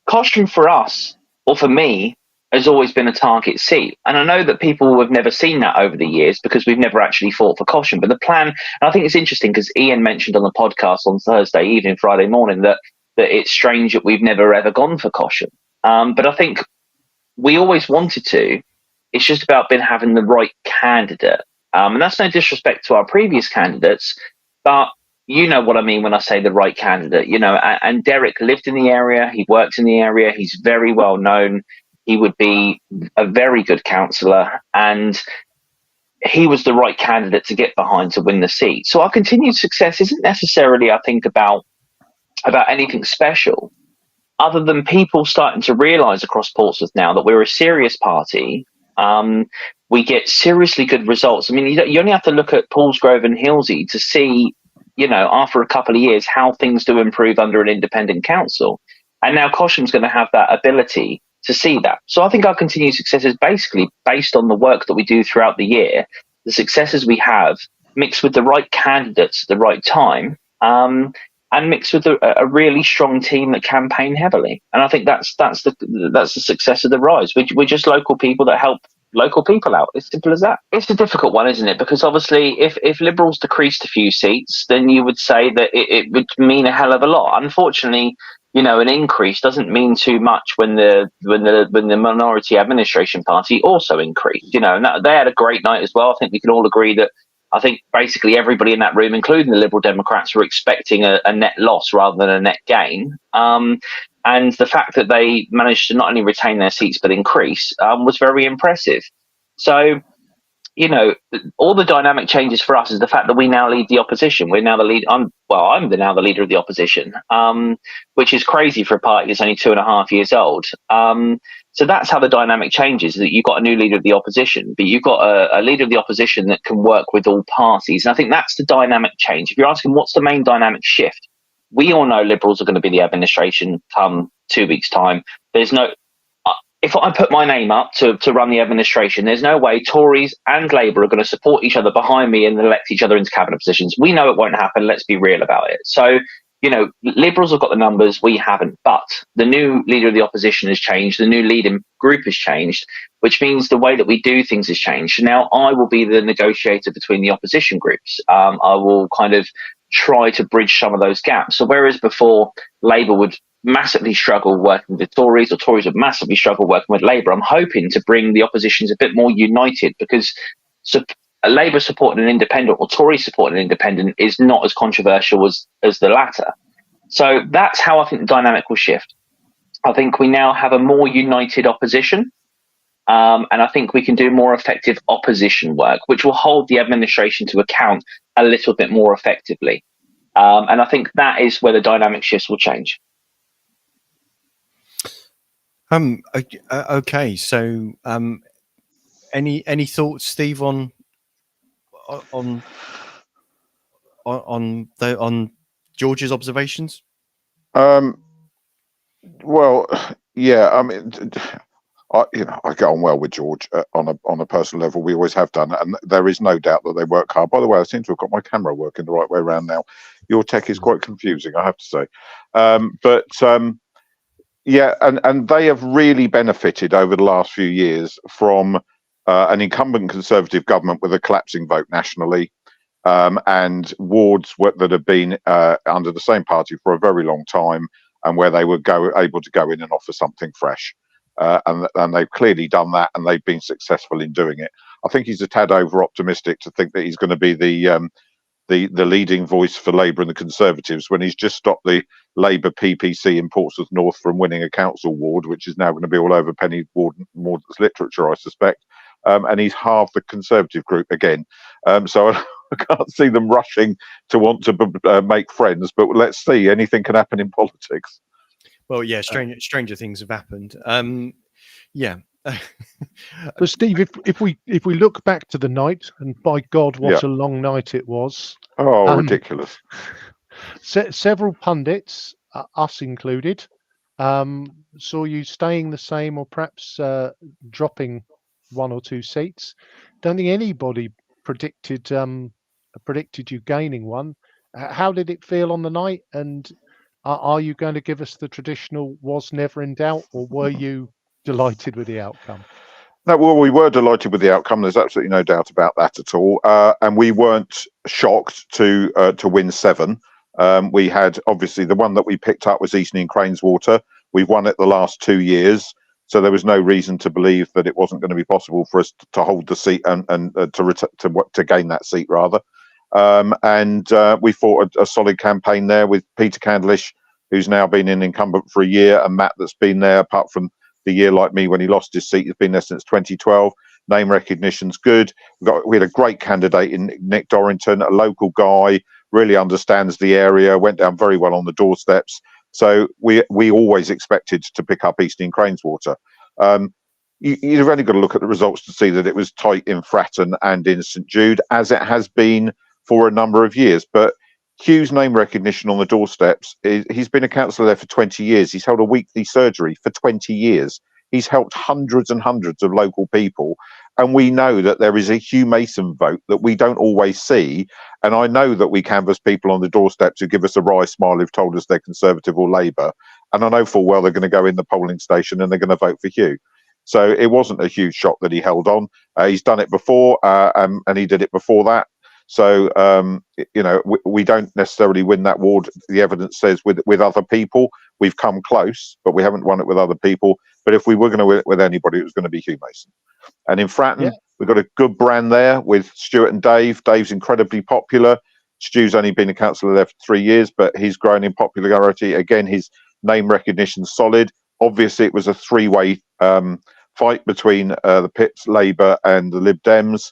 Cosham for us, or for me, has always been a target seat. And I know that people have never seen that over the years because we've never actually fought for Cosham. But the plan, and I think it's interesting because Ian mentioned on the podcast on Thursday evening, Friday morning, that it's strange that we've never ever gone for Cosham. But I think we always wanted to. It's just about having the right candidate. And that's no disrespect to our previous candidates, but you know what I mean when I say the right candidate, and Derek lived in the area. He worked in the area. He's very well known. He would be a very good councillor, and he was the right candidate to get behind to win the seat. So our continued success isn't necessarily, I think, about anything special, other than people starting to realise across Portsmouth now that we're a serious party. We get seriously good results. I mean, you only have to look at Paulsgrove and Hilsey to see, after a couple of years, how things do improve under an independent council. And now Cosham's going to have that ability to see that. So I think our continued success is basically based on the work that we do throughout the year, the successes we have, mixed with the right candidates at the right time, and mixed with a really strong team that campaign heavily. And I think that's the success of the Rise. We're just local people that help local people out. It's simple as that. It's a difficult one, isn't it? Because obviously if Liberals decreased a few seats, then you would say that it would mean a hell of a lot. Unfortunately, an increase doesn't mean too much when the minority administration party also increased, and they had a great night as well. I think we can all agree that I think basically everybody in that room, including the Liberal Democrats, were expecting a net loss rather than a net gain. And the fact that they managed to not only retain their seats but increase was very impressive. So, all the dynamic changes for us is the fact that we now lead the opposition. We're now the lead. I'm now the leader of the opposition, which is crazy for a party that's only 2.5 years old. So that's how the dynamic changes, that you've got a new leader of the opposition, but you've got a leader of the opposition that can work with all parties. And I think that's the dynamic change. If you're asking what's the main dynamic shift, we all know Liberals are going to be the administration come 2 weeks' time. There's no... If I put my name up to run the administration, there's no way Tories and Labour are going to support each other behind me and elect each other into cabinet positions. We know it won't happen. Let's be real about it. So, Liberals have got the numbers. We haven't. But the new leader of the opposition has changed. The new leading group has changed, which means the way that we do things has changed. Now, I will be the negotiator between the opposition groups. I will kind of try to bridge some of those gaps. So whereas before Labour would massively struggle working with Tories, or Tories would massively struggle working with Labour, I'm hoping to bring the oppositions a bit more united, because Labour supporting an independent or Tories supporting an independent is not as controversial as the latter. So that's how I think the dynamic will shift. I think we now have a more united opposition, and I think we can do more effective opposition work, which will hold the administration to account a little bit more effectively. And I think that is where the dynamic shifts will change. Okay. So, any thoughts, Steve, on George's observations? Well, yeah. I mean, I get on well with George on a personal level. We always have done, and there is no doubt that they work hard. By the way, I seem to have got my camera working the right way around now. Your tech is quite confusing, I have to say. Yeah, and they have really benefited over the last few years from an incumbent Conservative government with a collapsing vote nationally, and wards that have been under the same party for a very long time, and where they were able to go in and offer something fresh. And they've clearly done that, and they've been successful in doing it. I think he's a tad over optimistic to think that he's going to be the leading voice for Labour and the Conservatives when he's just stopped the Labour PPC in Portsmouth North from winning a council ward, which is now going to be all over Penny Ward's literature, I suspect. And he's halved the Conservative group again. So I can't see them rushing to want to make friends, but let's see. Anything can happen in politics. Well, yeah, stranger things have happened. Yeah. But Steve, if we look back to the night, and by God, what a long night it was! Oh, ridiculous! Several pundits, us included, saw you staying the same or perhaps dropping 1 or 2 seats. Don't think anybody predicted you gaining one. How did it feel on the night? And are you going to give us the traditional "was never in doubt," or were you delighted with the outcome? No, well, we were delighted with the outcome. There's absolutely no doubt about that at all. And we weren't shocked to win 7. We had, obviously, the one that we picked up was Eastney and Craneswater. We've won it the last 2 years, so there was no reason to believe that it wasn't going to be possible for us to hold the seat and to gain that seat rather. We fought a solid campaign there with Peter Candlish, who's now been in incumbent for a year, and Matt, that's been there apart from the year like me when he lost his seat. He's been there since 2012. Name recognition's good. We had a great candidate in Nick Dorrington, a local guy, really understands the area, went down very well on the doorsteps. So we always expected to pick up Eastney and Craneswater. You've only got to look at the results to see that it was tight in Fratton and in St Jude, as it has been for a number of years. But Hugh's name recognition on the doorsteps, he's been a councillor there for 20 years. He's held a weekly surgery for 20 years. He's helped hundreds and hundreds of local people. And we know that there is a Hugh Mason vote that we don't always see. And I know that we canvass people on the doorsteps who give us a wry smile who've told us they're Conservative or Labour. And I know full well they're going to go in the polling station and they're going to vote for Hugh. So it wasn't a huge shock that he held on. He's done it before, and he did it before that. So, we don't necessarily win that ward. The evidence says with other people, we've come close, but we haven't won it with other people. But if we were going to win it with anybody, it was going to be Hugh Mason. And in Fratton, we've got a good brand there with Stuart and Dave. Dave's incredibly popular. Stu's only been a councillor there for 3 years, but he's grown in popularity. Again, his name recognition's solid. Obviously, it was a 3-way fight between the Pitt's Labour and the Lib Dems.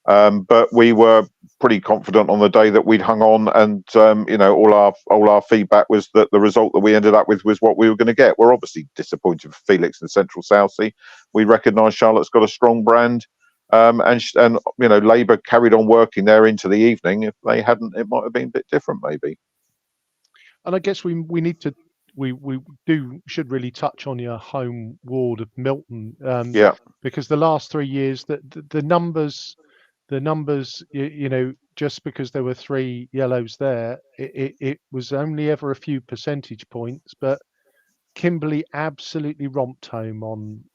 But we were pretty confident on the day that we'd hung on, and all our feedback was that the result that we ended up with was what we were going to get. We're obviously disappointed for Felix and Central Southsea. We recognise Charlotte's got a strong brand, and Labour carried on working there into the evening. If they hadn't, it might have been a bit different, maybe. And I guess we need to should really touch on your home ward of Milton, because the last 3 years the numbers, just because there were 3 yellows there, it was only ever a few percentage points. But Kimberley absolutely romped home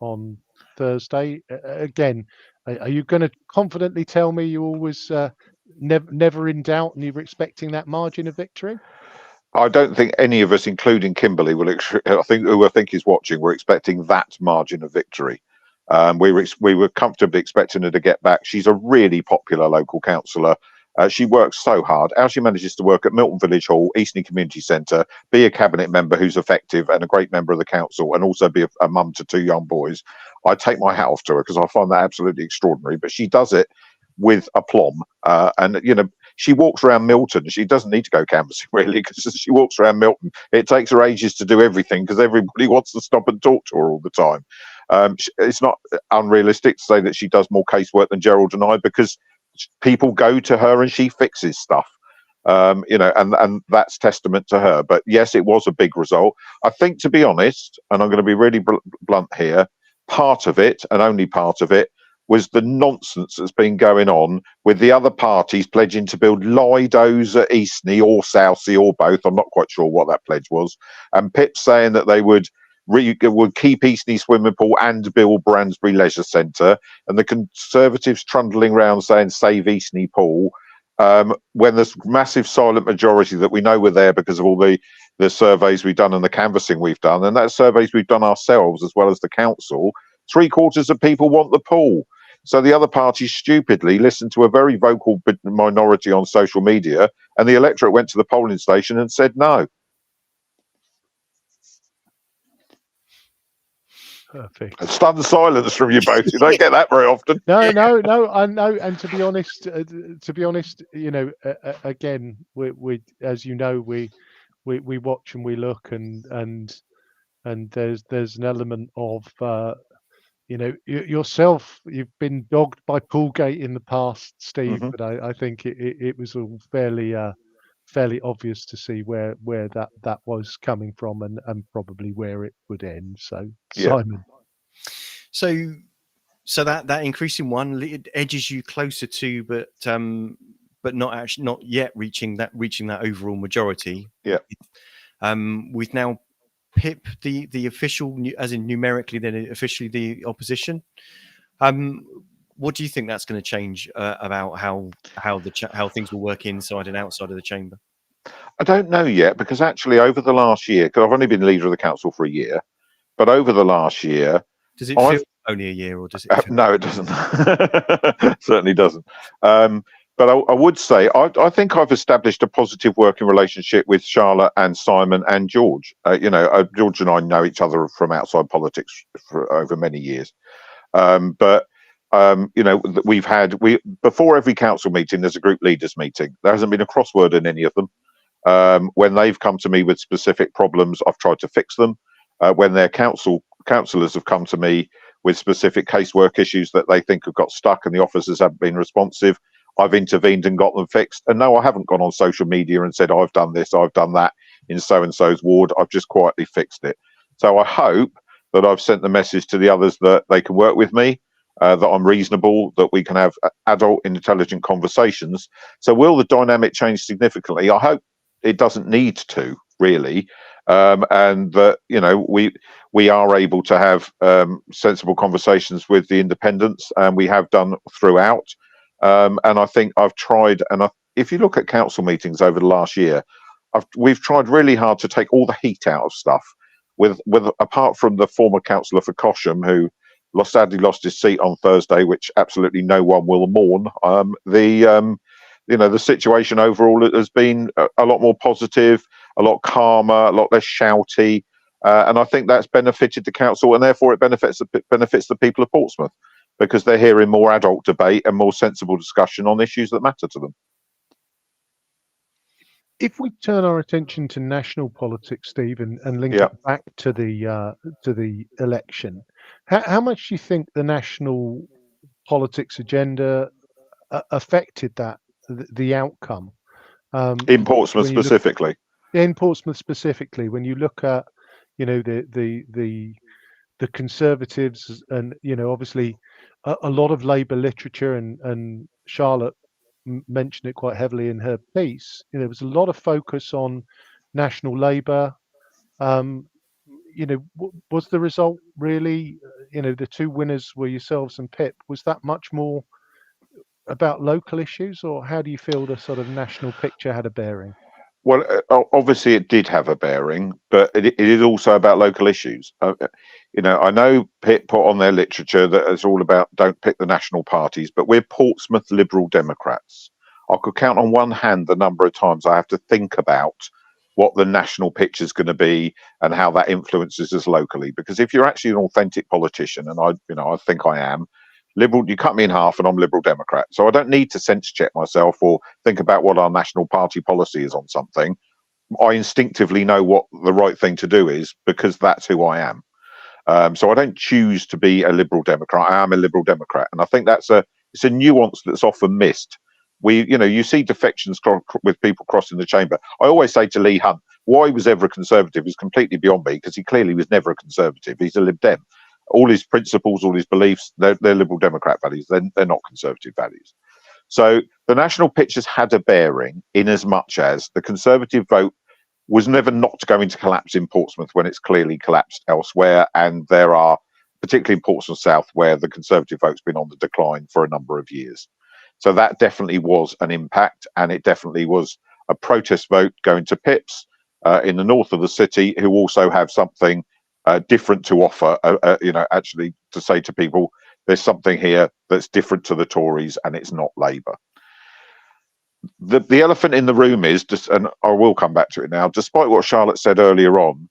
on Thursday. Again, are you going to confidently tell me you always never in doubt and you were expecting that margin of victory? I don't think any of us, including Kimberley, I think is watching, we're expecting that margin of victory. We were comfortably expecting her to get back. She's a really popular local councillor. She works so hard. How she manages to work at Milton Village Hall, Eastney Community Centre, be a cabinet member who's effective and a great member of the council, and also be a mum to 2 young boys. I take my hat off to her because I find that absolutely extraordinary. But she does it with aplomb, she walks around Milton. She doesn't need to go canvassing really, because she walks around Milton. It takes her ages to do everything because everybody wants to stop and talk to her all the time. It's not unrealistic to say that she does more casework than Gerald and I, because people go to her and she fixes stuff. And that's testament to her. But yes, it was a big result. I think, to be honest, and I'm going to be really blunt here, part of it, and only part of it, was the nonsense that's been going on with the other parties pledging to build Lidos at Eastney or Southsea or both. I'm not quite sure what that pledge was. And Pitt saying that they would keep Eastney swimming pool and build Bransbury Leisure Centre, and the Conservatives trundling around saying save Eastney pool, when there's massive silent majority that we know were there because of all the surveys we've done and the canvassing we've done, and that surveys we've done ourselves as well as the council. 3/4 of people want the pool. So the other party stupidly listened to a very vocal minority on social media, and the electorate went to the polling station and said no. Perfect. A stunned silence from you both. You don't get that very often. No, I know. And to be honest, again, we as you know, we watch and we look, and there's an element of yourself. You've been dogged by Poolgate in the past, Steve, but I think it was all fairly fairly obvious to see where that was coming from, and probably where it would end. So Yeah. Simon. So that increasing one it edges you closer to, but not yet reaching that overall majority. Yeah. With now Pip the official, as in numerically, then officially the opposition. What do you think that's going to change about how things will work inside and outside of the chamber? I don't know yet, because actually over the last year, because I've only been leader of the council for a year, but over the last year, does it feel only a year, or does it? No, it doesn't. Certainly doesn't. But I would say I think I've established a positive working relationship with Charlotte and Simon and George. George and I know each other from outside politics for over many years. Before every council meeting, there's a group leaders meeting. There hasn't been a crossword in any of them. When they've come to me with specific problems, I've tried to fix them. When their councillors have come to me with specific casework issues that they think have got stuck and the officers haven't been responsive, I've intervened and got them fixed. And no, I haven't gone on social media and said, I've done this, I've done that in so-and-so's ward. I've just quietly fixed it. So I hope that I've sent the message to the others that they can work with me, that I'm reasonable, that we can have adult, intelligent conversations. So will the dynamic change significantly? I hope it doesn't need to, really. And that, we are able to have sensible conversations with the independents, and we have done throughout. And I think I've tried, and if you look at council meetings over the last year, we've tried really hard to take all the heat out of stuff. With apart from the former councillor for Cosham, who sadly lost his seat on Thursday, which absolutely no one will mourn. The situation overall has been a lot more positive, a lot calmer, a lot less shouty, and I think that's benefited the council, and therefore it benefits the people of Portsmouth, because they're hearing more adult debate and more sensible discussion on issues that matter to them. If we turn our attention to national politics, Steve, and link it back to the election, how much do you think the national politics agenda affected the outcome in Portsmouth specifically? In Portsmouth specifically, when you look at the Conservatives, and obviously a lot of Labour literature, and Charlotte mentioned it quite heavily in her piece. There was a lot of focus on national Labour. Was the result really, the two winners were yourselves and Pip? Was that much more about local issues, or how do you feel the sort of national picture had a bearing? Well, obviously it did have a bearing, but it is also about local issues. I know Pitt put on their literature that it's all about don't pick the national parties, but we're Portsmouth Liberal Democrats. I could count on one hand the number of times I have to think about what the national picture is going to be and how that influences us locally. Because if you're actually an authentic politician, and I think I am, Liberal, you cut me in half and I'm Liberal Democrat. So I don't need to sense check myself or think about what our national party policy is on something. I instinctively know what the right thing to do is, because that's who I am. So I don't choose to be a Liberal Democrat. I am a Liberal Democrat. And I think it's a nuance that's often missed. You see defections with people crossing the chamber. I always say to Leigh Hunt, why he was ever a Conservative is completely beyond me, because he clearly was never a Conservative. He's a Lib Dem. All his principles, all his beliefs, they're Liberal Democrat values. They're not Conservative values. So the national pictures had a bearing, in as much as the Conservative vote was never not going to collapse in Portsmouth when it's clearly collapsed elsewhere. And there are, particularly in Portsmouth South, where the Conservative vote's been on the decline for a number of years. So that definitely was an impact, and it definitely was a protest vote going to Pips in the north of the city, who also have something different to offer, actually to say to people, there's something here that's different to the Tories, and it's not Labour. The elephant in the room is, and I will come back to it now, despite what Charlotte said earlier on,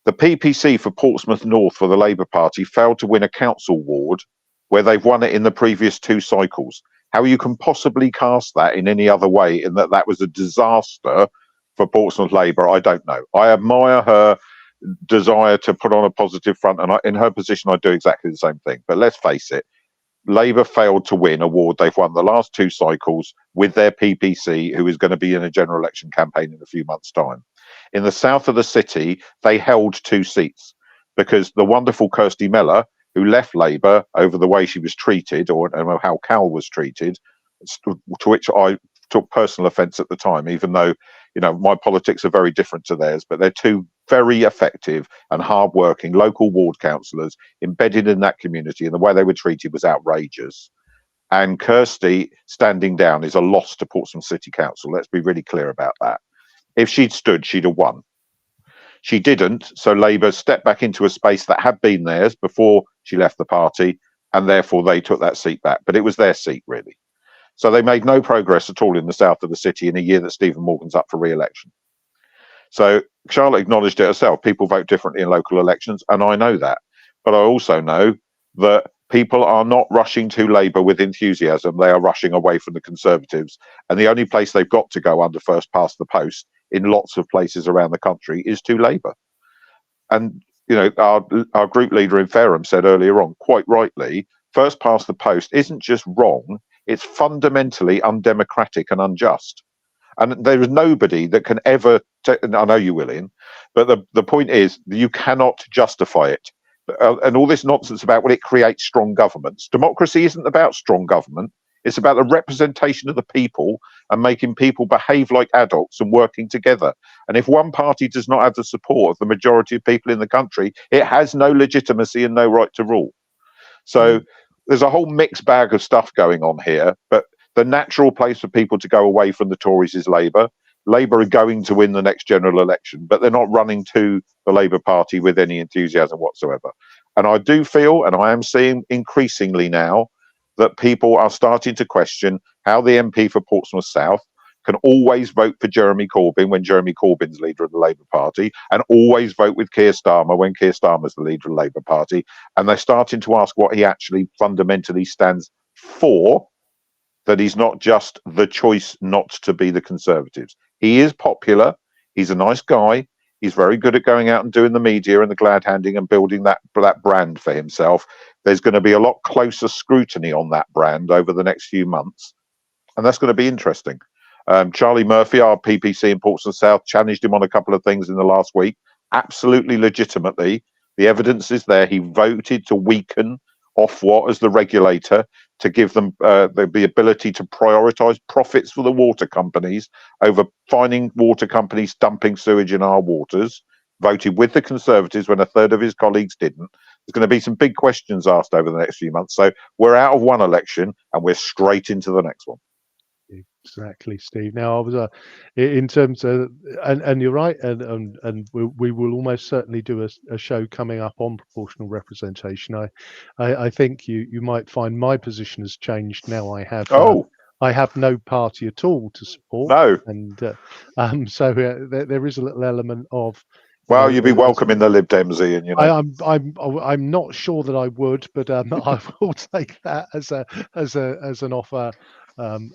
the PPC for Portsmouth North for the Labour Party failed to win a council ward where they've won it in the previous 2 cycles. How you can possibly cast that in any other way, in that was a disaster for Portsmouth Labour, I don't know. I admire her desire to put on a positive front, and in her position I do exactly the same thing. But let's face it, Labour failed to win a ward they've won the last 2 cycles with their PPC, who is going to be in a general election campaign in a few months' time. In the south of the city, they held 2 seats because the wonderful Kirsty Miller, who left Labour over the way she was treated, or how Cal was treated, to which I took personal offence at the time, even though, you know, my politics are very different to theirs, but they're 2 very effective and hard-working local ward councillors embedded in that community, and the way they were treated was outrageous. And Kirsty standing down is a loss to Portsmouth City Council. Let's be really clear about that. If she'd stood, she'd have won. She didn't, so Labour stepped back into a space that had been theirs before she left the party, and therefore they took that seat back. But it was their seat, really. So they made no progress at all in the south of the city in a year that Stephen Morgan's up for re-election. So Charlotte acknowledged it herself. People vote differently in local elections, and I know that. But I also know that people are not rushing to Labour with enthusiasm. They are rushing away from the Conservatives. And the only place they've got to go under first past the post in lots of places around the country is to Labour. And, you know, our group leader in Fareham said earlier on, quite rightly, first past the post isn't just wrong, it's fundamentally undemocratic and unjust. And there is nobody that can ever, I know you will, Ian, but the point is you cannot justify it. And all this nonsense about, well, it creates strong governments. Democracy isn't about strong government. It's about the representation of the people and making people behave like adults and working together. And if one party does not have the support of the majority of people in the country, it has no legitimacy and no right to rule. So there's a whole mixed bag of stuff going on here, but the natural place for people to go away from the Tories is Labour. Labour are going to win the next general election, but they're not running to the Labour Party with any enthusiasm whatsoever. And I do feel, and I am seeing increasingly now, that people are starting to question how the MP for Portsmouth South can always vote for Jeremy Corbyn when Jeremy Corbyn's leader of the Labour Party, and always vote with Keir Starmer when Keir Starmer's the leader of the Labour Party. And they're starting to ask what he actually fundamentally stands for, that he's not just the choice not to be the Conservatives. He is popular. He's a nice guy. He's very good at going out and doing the media and the glad handing and building that brand for himself. There's going to be a lot closer scrutiny on that brand over the next few months. And that's going to be interesting. Charlie Murphy, our PPC in Portsmouth South, challenged him on a couple of things in the last week. Absolutely legitimately. The evidence is there. He voted to weaken Ofwat as the regulator, to give them the ability to prioritise profits for the water companies over finding water companies dumping sewage in our waters. Voted with the Conservatives when a third of his colleagues didn't. There's going to be some big questions asked over the next few months. So we're out of one election and we're straight into the next one. Exactly, Steve. Now, I was in terms of, and you're right, and we will almost certainly do a show coming up on proportional representation. I think you might find my position has changed now. I have no party at all to support. No, and so there is a little element of. Well, you'd be welcome in the Lib Dems, Ian. You know, I'm not sure that I would, but I will take that as an offer.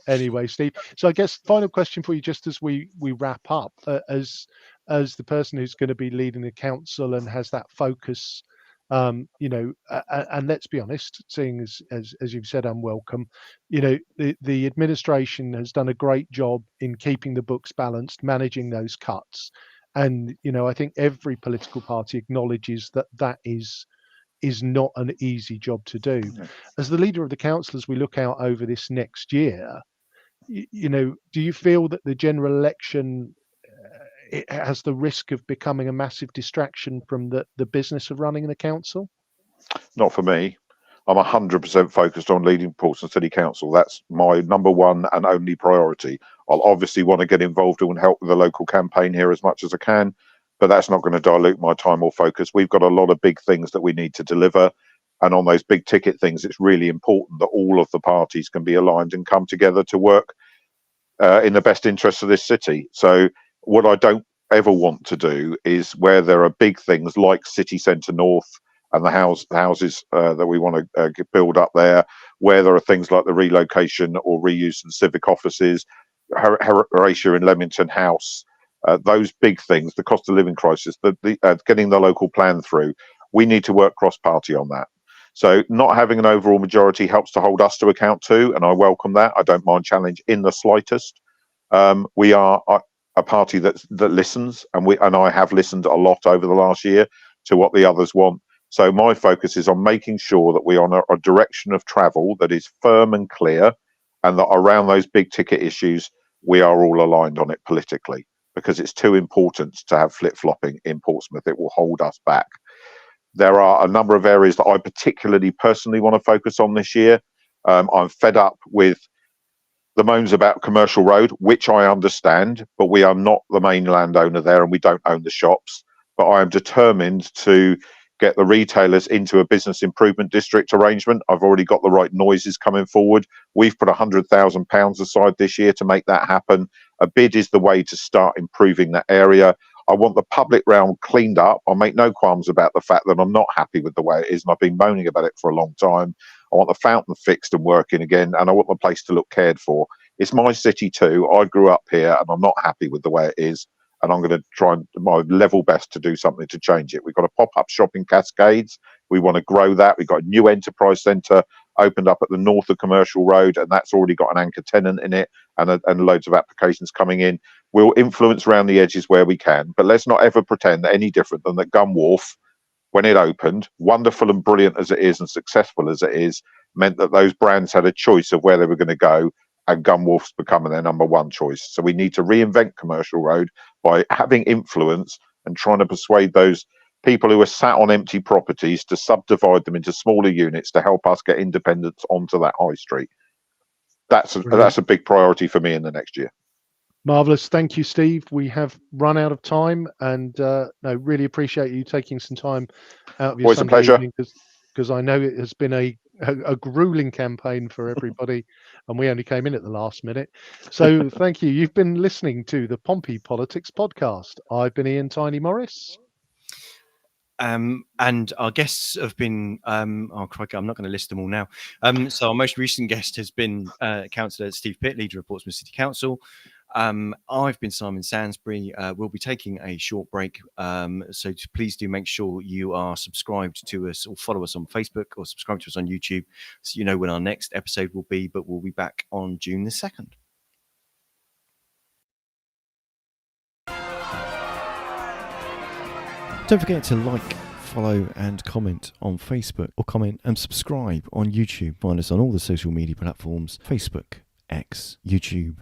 Anyway, Steve. So I guess final question for you, just as we wrap up, as the person who's going to be leading the council and has that focus, you know, and let's be honest, seeing as you've said, unwelcome, you know, the administration has done a great job in keeping the books balanced, managing those cuts. And, you know, I think every political party acknowledges that is not an easy job to do. As the leader of the council, as we look out over this next year, you know, do you feel that the general election it has the risk of becoming a massive distraction from the business of running the council? Not for me. I'm 100% focused on leading Portsmouth City Council. That's my number one and only priority. I'll obviously want to get involved and help with the local campaign here as much as I can, but that's not going to dilute my time or focus. We've got a lot of big things that we need to deliver. And on those big ticket things, it's really important that all of the parties can be aligned and come together to work in the best interests of this city. So what I don't ever want to do is where there are big things like City Centre North and the houses that we want to build up there, where there are things like the relocation or reuse of civic offices, Horatio in Leamington House, those big things, the cost of living crisis, getting the local plan through. We need to work cross-party on that. So not having an overall majority helps to hold us to account too, and I welcome that. I don't mind challenge in the slightest. We are a party that listens, and I have listened a lot over the last year to what the others want. So my focus is on making sure that we are on a direction of travel that is firm and clear, and that around those big ticket issues, we are all aligned on it politically, because it's too important to have flip-flopping in Portsmouth. It will hold us back. There are a number of areas that I particularly personally want to focus on this year. I'm fed up with the moans about Commercial Road, which I understand, but we are not the main landowner there and we don't own the shops. But I am determined to get the retailers into a business improvement district arrangement. I've already got the right noises coming forward. We've put £100,000 aside this year to make that happen. A bid is the way to start improving that area. I want the public realm cleaned up. I'll make no qualms about the fact that I'm not happy with the way it is, and I've been moaning about it for a long time. I want the fountain fixed and working again, and I want the place to look cared for. It's my city too. I grew up here, and I'm not happy with the way it is, and I'm going to try my level best to do something to change it. We've got a pop-up shop in Cascades. We want to grow that. We've got a new enterprise centre opened up at the north of Commercial Road, and that's already got an anchor tenant in it, and loads of applications coming in. We'll influence around the edges where we can, but let's not ever pretend that any different than that Gunwharf, when it opened, wonderful and brilliant as it is and successful as it is, meant that those brands had a choice of where they were going to go, and Gunwharf's becoming their number one choice. So we need to reinvent Commercial Road by having influence and trying to persuade those people who are sat on empty properties to subdivide them into smaller units to help us get independence onto that high street. That's a big priority for me in the next year. Marvellous. Thank you, Steve. We have run out of time, and really appreciate you taking some time out of your Sunday evening, because I know it has been a grueling campaign for everybody, and we only came in at the last minute. So thank you. You've been listening to the Pompey Politics Podcast. I've been Ian Tiny Morris. And our guests have been, oh crikey, I'm not going to list them all now. So our most recent guest has been Councillor Steve Pitt, leader of Portsmouth City Council. I've been Simon Sansbury. We'll be taking a short break, so please do make sure you are subscribed to us or follow us on Facebook or subscribe to us on YouTube, so you know when our next episode will be, but we'll be back on June the 2nd. Don't forget to like, follow and comment on Facebook, or comment and subscribe on YouTube. Find us on all the social media platforms: Facebook, X, YouTube.